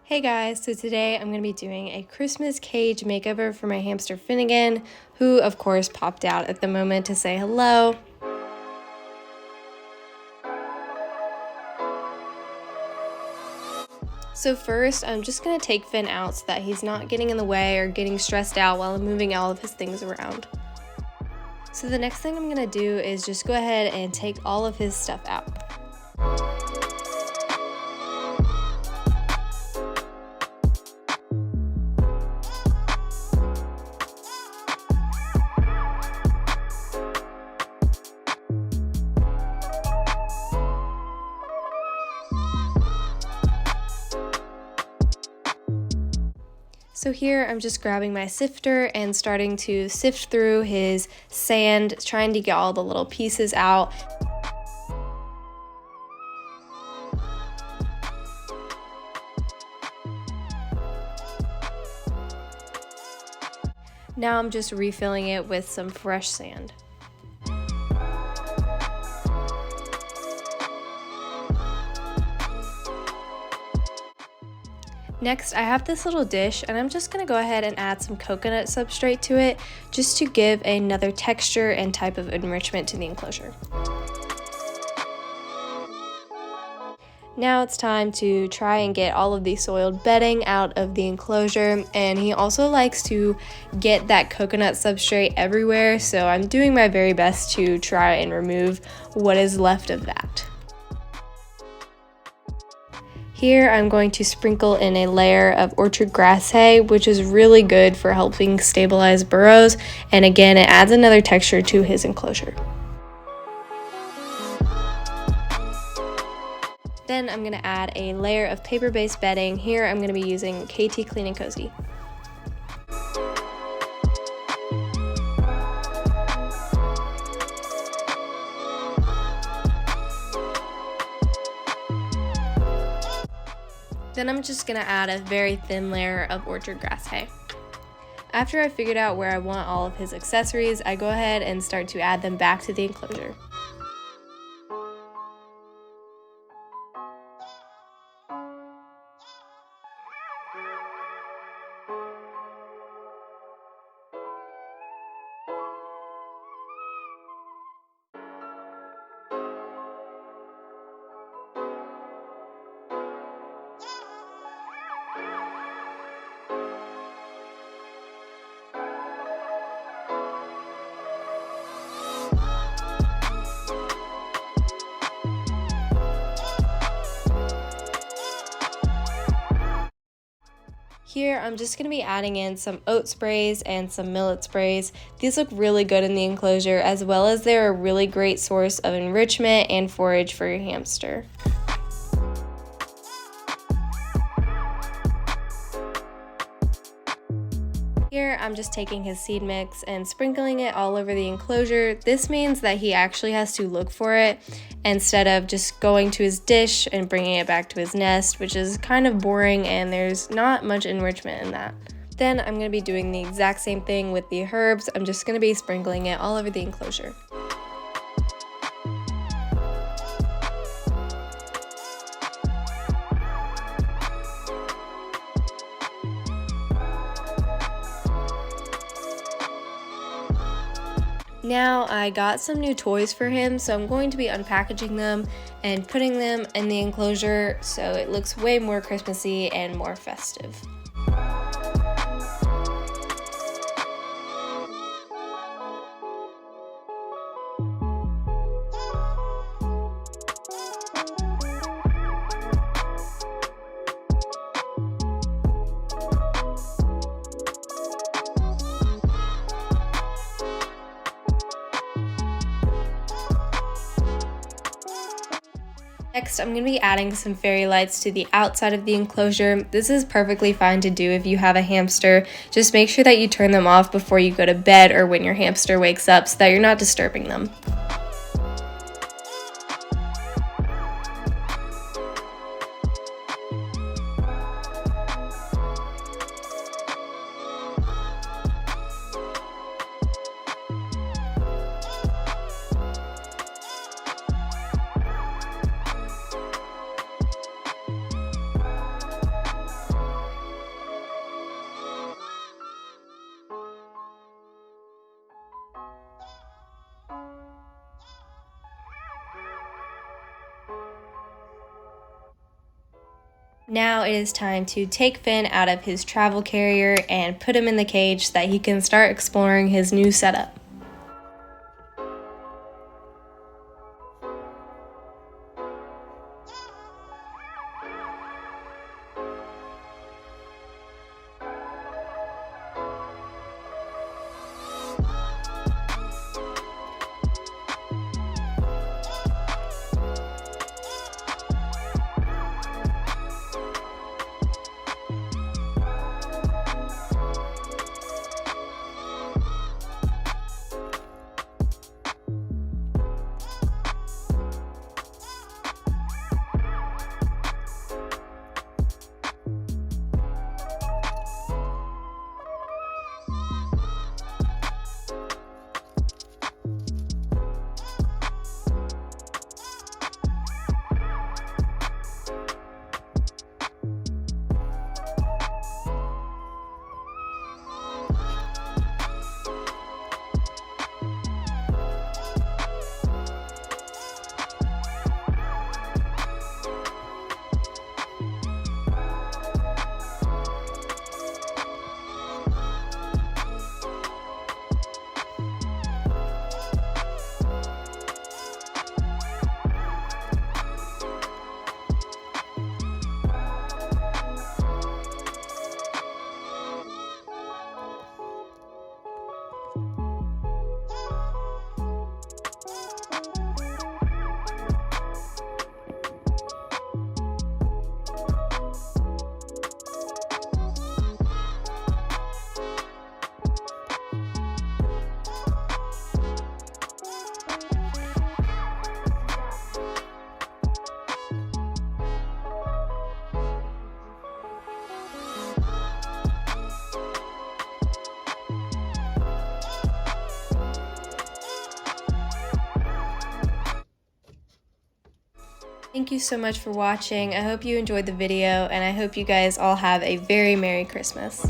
Hey guys, so today I'm going to be doing a Christmas cage makeover for my hamster Finnegan, who of course popped out at the moment to say hello. So first, I'm just going to take Finn out so that he's not getting in the way or getting stressed out while I'm moving all of his things around. So the next thing I'm going to do is just go ahead and take all of his stuff out. So here I'm just grabbing my sifter and starting to sift through his sand, trying to get all the little pieces out. Now I'm just refilling it with some fresh sand. Next, I have this little dish and I'm just going to go ahead and add some coconut substrate to it just to give another texture and type of enrichment to the enclosure. Now it's time to try and get all of the soiled bedding out of the enclosure, and he also likes to get that coconut substrate everywhere, so I'm doing my very best to try and remove what is left of that. Here I'm going to sprinkle in a layer of orchard grass hay, which is really good for helping stabilize burrows, and again it adds another texture to his enclosure. Then I'm going to add a layer of paper-based bedding. Here I'm going to be using KT Clean & Cozy. Then I'm just going to add a very thin layer of orchard grass hay. After I figured out where I want all of his accessories, I go ahead and start to add them back to the enclosure. Here I'm just going to be adding in some oat sprays and some millet sprays. These look really good in the enclosure, as well as they're a really great source of enrichment and forage for your hamster. Here I'm just taking his seed mix and sprinkling it all over the enclosure. This means that he actually has to look for it instead of just going to his dish and bringing it back to his nest, which is kind of boring and there's not much enrichment in that. Then I'm going to be doing the exact same thing with the herbs. I'm just going to be sprinkling it all over the enclosure. Now I got some new toys for him, so I'm going to be unpackaging them and putting them in the enclosure so it looks way more Christmassy and more festive. Next, I'm going to be adding some fairy lights to the outside of the enclosure. This is perfectly fine to do if you have a hamster. Just make sure that you turn them off before you go to bed or when your hamster wakes up so that you're not disturbing them. Now it is time to take Finn out of his travel carrier and put him in the cage so that he can start exploring his new setup. Thank you so much for watching. I hope you enjoyed the video, and I hope you guys all have a very Merry Christmas.